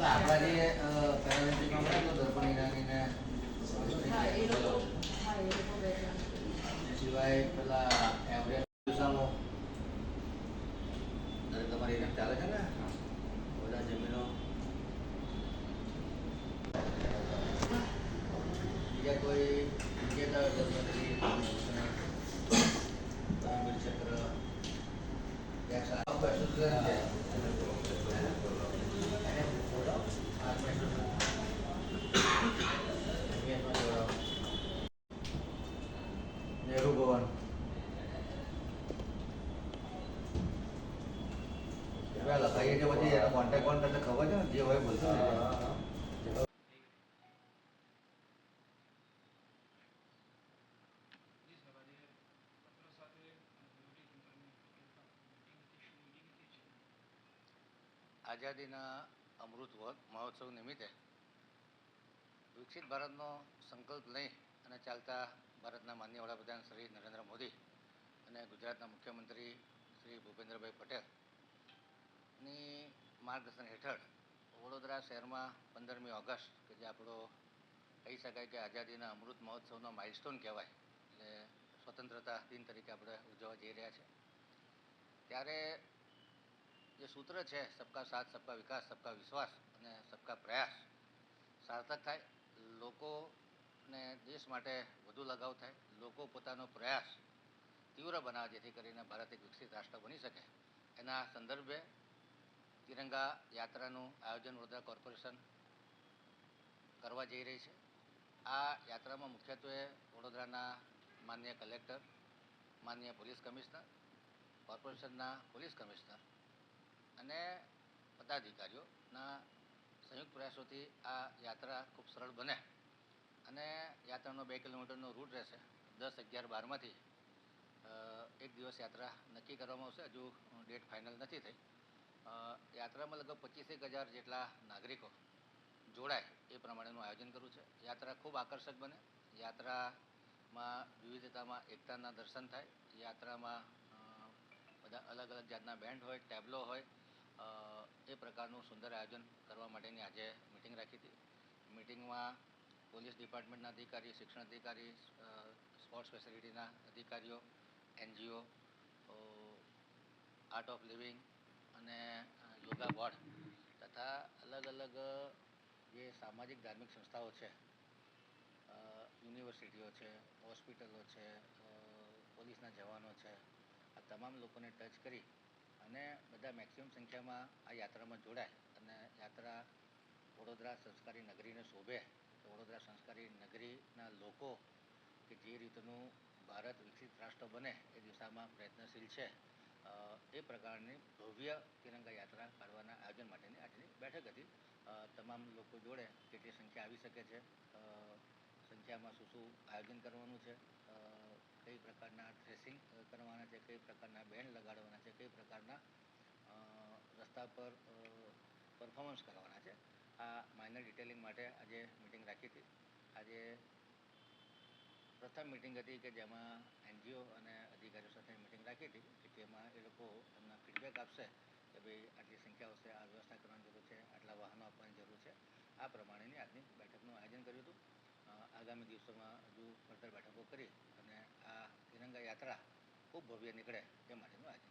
આપણા જે પેરાલિમ્પિકમાં મળે તો દર્પણ ઈરાનીને સિવાય પેલા એવરેસ્ટ સામો તમારી ઇવેન્ટ ચાલે છે ને બધા જમીનો બીજા કોઈ વિજેતા ચક્ર નેહરુ ભવન લખાઈએ છે પછી એનો કોન્ટેક્ટ કોણ તમને ખબર છે ને જે હોય બોલતો આઝાદીના અમૃત મહોત્સવ નિમિત્તે વિકસિત ભારતનો સંકલ્પ લઈ અને ચાલતા ભારતના માનનીય વડાપ્રધાન શ્રી નરેન્દ્ર મોદી અને ગુજરાતના મુખ્યમંત્રી શ્રી ભૂપેન્દ્રભાઈ પટેલની માર્ગદર્શન હેઠળ વડોદરા શહેરમાં 15મી ઓગસ્ટ કે જે આપણો કહી શકાય કે આઝાદીના અમૃત મહોત્સવનો માઇલસ્ટોન કહેવાય એટલે સ્વતંત્રતા દિન તરીકે આપણે ઉજવવા જઈ રહ્યા છે ત્યારે જે સૂત્ર છે સબકા સાથ સબકા વિકાસ સબકા વિશ્વાસ અને સબકા પ્રયાસ સાર્થક થાય લોકોને દેશ માટે વધુ લગાવ થાય લોકો પોતાનો પ્રયાસ તીવ્ર બનાવે જેથી કરીને ભારત એક વિકસિત રાષ્ટ્ર બની શકે એના સંદર્ભે તિરંગા યાત્રાનું આયોજન વડોદરા કોર્પોરેશન કરવા જઈ રહી છે આ યાત્રામાં મુખ્યત્વે વડોદરાના માનનીય કલેક્ટર માનનીય પોલીસ કમિશનર કોર્પોરેશનના પોલીસ કમિશનર અને પદાધિકારીઓના સંયુક્ત પ્રયાસોથી આ યાત્રા ખૂબ સરળ બને અને યાત્રાનો 2 કિલોમીટરનો રૂટ રહેશે 10, 11, 12માંથી એક દિવસ યાત્રા નક્કી કરવામાં આવશે હજુ ડેટ ફાઇનલ નથી થઈ યાત્રામાં લગભગ 25,000 જેટલા નાગરિકો જોડાય એ પ્રમાણેનું આયોજન કર્યું છે યાત્રા ખૂબ આકર્ષક બને યાત્રામાં વિવિધતામાં એકતાના દર્શન થાય યાત્રામાં બધા અલગ અલગ જાતના બેન્ડ હોય ટેબ્લો હોય એ પ્રકારનું સુંદર આયોજન કરવા માટેની આજે મિટિંગ રાખી હતી મિટિંગમાં પોલીસ ડિપાર્ટમેન્ટના અધિકારી શિક્ષણ અધિકારી સ્પોર્ટ્સ ફેસિલિટીના અધિકારીઓ NGO આર્ટ ઓફ લિવિંગ અને યોગા બોર્ડ તથા અલગ અલગ જે સામાજિક ધાર્મિક સંસ્થાઓ છે યુનિવર્સિટીઓ છે હોસ્પિટલો છે પોલીસના જવાનો છે આ તમામ લોકોને ટચ કરી અને બધા મેક્સિમમ સંખ્યામાં આ યાત્રામાં જોડાય અને યાત્રા વડોદરા સંસ્કારી નગરીને શોભે તો વડોદરા સંસ્કારી નગરીના લોકો કે જે રીતનું ભારત વિકસિત રાષ્ટ્ર બને એ દિશામાં પ્રયત્નશીલ છે એ પ્રકારની ભવ્ય તિરંગા યાત્રા કાઢવાના આયોજન માટેની આજની બેઠક હતી તમામ લોકો જોડે કેટલી સંખ્યા આવી શકે છે સંખ્યામાં શું આયોજન કરવાનું છે કઈ પ્રકારના ડ્રેસિંગ કરવાના છે કઈ પ્રકારના બેન્ડ લગાડવાના છે કઈ પ્રકારના રસ્તા પર પરફોર્મન્સ કરવાના છે આ માઇનર ડિટેલિંગ માટે આજે મિટિંગ રાખી હતી આજે પ્રથમ મિટિંગ હતી કે જેમાં NGO અને અધિકારીઓ સાથે મિટિંગ રાખી હતી કે જેમાં એ લોકો એમના ફીડબેક આપશે કે ભાઈ આટલી સંખ્યા હશે આ વ્યવસ્થા કરવાની જરૂર છે આટલા વાહનો આપવાની જરૂર છે આ પ્રમાણેની આજની બેઠકનું આયોજન કર્યું હતું આગામી દિવસોમાં હજુ ફર્ધર બેઠકો કરી અને આ તિરંગા યાત્રા ખૂબ ભવ્ય નીકળે તે માટેનું આયોજન